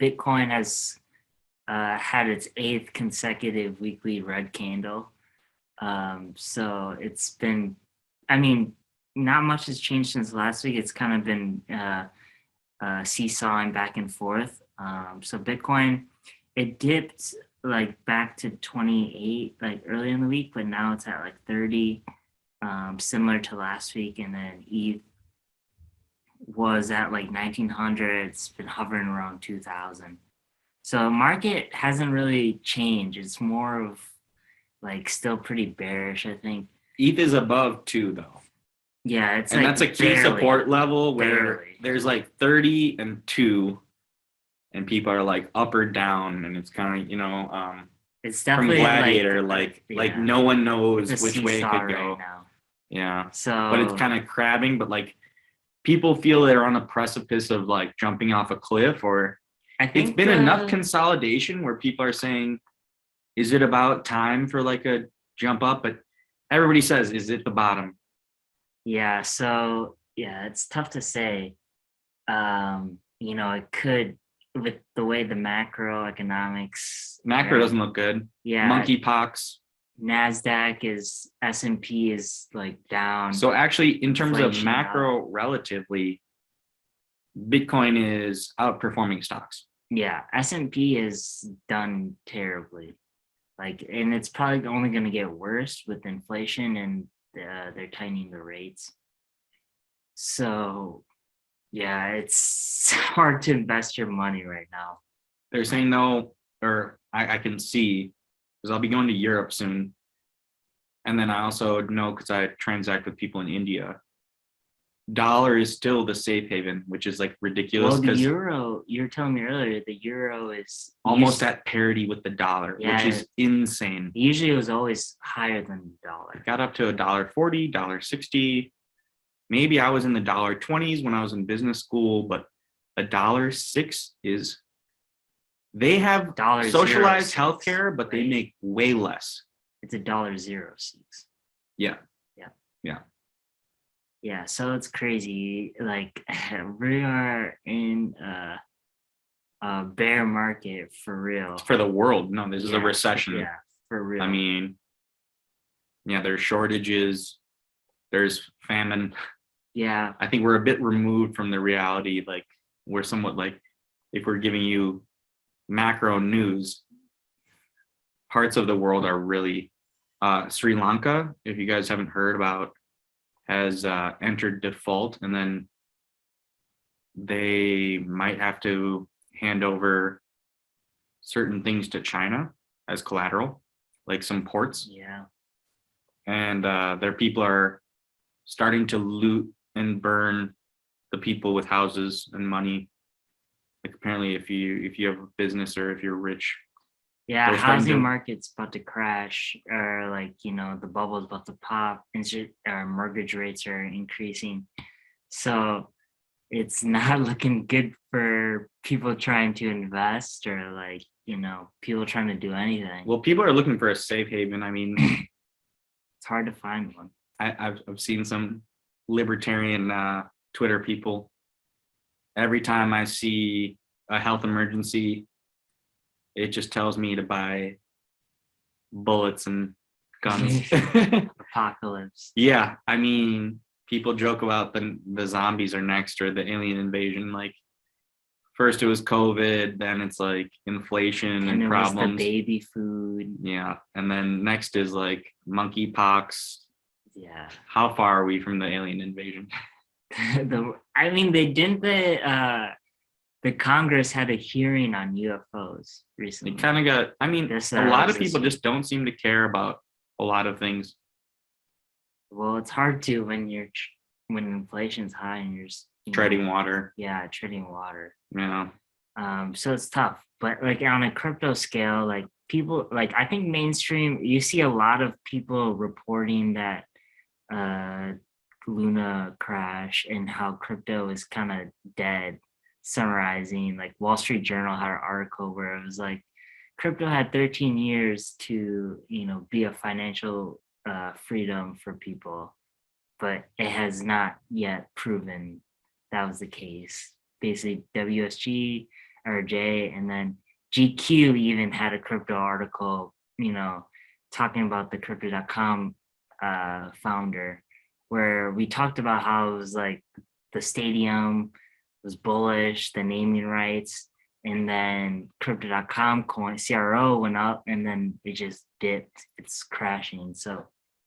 Bitcoin has had its 8th consecutive weekly red candle. So it's been, I mean, not much has changed since last week. It's kind of been seesawing back and forth. So Bitcoin, it dipped like back to 28 like early in the week, but now it's at like 30, similar to last week. And then ETH was at like 1900. It's been hovering around 2000. So market hasn't really changed. It's more of like still pretty bearish, I think. ETH is above 2 though. Yeah, it's and like that's a key support level where barely. there's like 30 and 2, and people are like up or down, and it's kind of it's from definitely Gladiator, like no one knows the which way it could go. right now. Yeah, So, but it's kind of crabbing, but like people feel they're on a precipice of like jumping off a cliff, or I think it's been enough consolidation where people are saying, is it about time for like a jump up? But everybody says, is it the bottom? Yeah, so yeah, it's tough to say. It could, with the way the macroeconomics doesn't look good. Yeah, monkeypox. NASDAQ is, S&P is like down. So actually, in terms of macro relatively, Bitcoin is outperforming stocks. Yeah, S&P is done terribly. And it's probably only going to get worse with inflation, and they're tightening the rates. So yeah, it's hard to invest your money right now. They're saying no, or I can see, because I'll be going to Europe soon. And then I also know, because I transact with people in India, dollar is still the safe haven, which is like ridiculous. Well, the euro, you were telling me earlier, the euro is almost at parity with the dollar, which is insane. Usually it was always higher than the dollar. It got up to $1.40, $1.60. Maybe I was in the $1.20s when I was in business school, but $1.06 is, they have socialized healthcare, but they make way less. It's $1.06. Yeah. Yeah, so it's crazy. Like, we are in a bear market for real. For the world. No, this is a recession. Yeah, for real. I mean, yeah, there's shortages, there's famine. Yeah. I think we're a bit removed from the reality. Like, we're somewhat like, if we're giving you macro news, parts of the world are really, Sri Lanka, if you guys haven't heard about, has entered default, and then they might have to hand over certain things to China as collateral, like some ports. Yeah. And their people are starting to loot and burn the people with houses and money. Like, apparently, if you have a business or if you're rich. Yeah, housing market's about to crash, or the bubble's about to pop, or mortgage rates are increasing. So it's not looking good for people trying to invest, or people trying to do anything. Well, people are looking for a safe haven. I mean, it's hard to find one. I've seen some libertarian Twitter people. Every time I see a health emergency, it just tells me to buy bullets and guns. Apocalypse. Yeah, I mean, people joke about the zombies are next, or the alien invasion. Like, first it was COVID, then it's like inflation and problems. Was the baby food. Yeah, and then next is like monkeypox. Yeah. How far are we from the alien invasion? The Congress had a hearing on UFOs recently. It kind of got, a lot of people just don't seem to care about a lot of things. Well, it's hard to when inflation's high and you're treading water. Yeah, treading water. Yeah. So it's tough. But on a crypto scale, people, I think mainstream, you see a lot of people reporting that Luna crash and how crypto is kind of dead. Summarizing, Wall Street Journal had an article where it was like crypto had 13 years to be a financial freedom for people, but it has not yet proven that was the case. Basically, WSG, or J, and then GQ even had a crypto article, talking about the crypto.com founder, where we talked about how it was like the stadium was bullish, the naming rights, and then crypto.com coin CRO went up and then it just dipped. It's crashing. So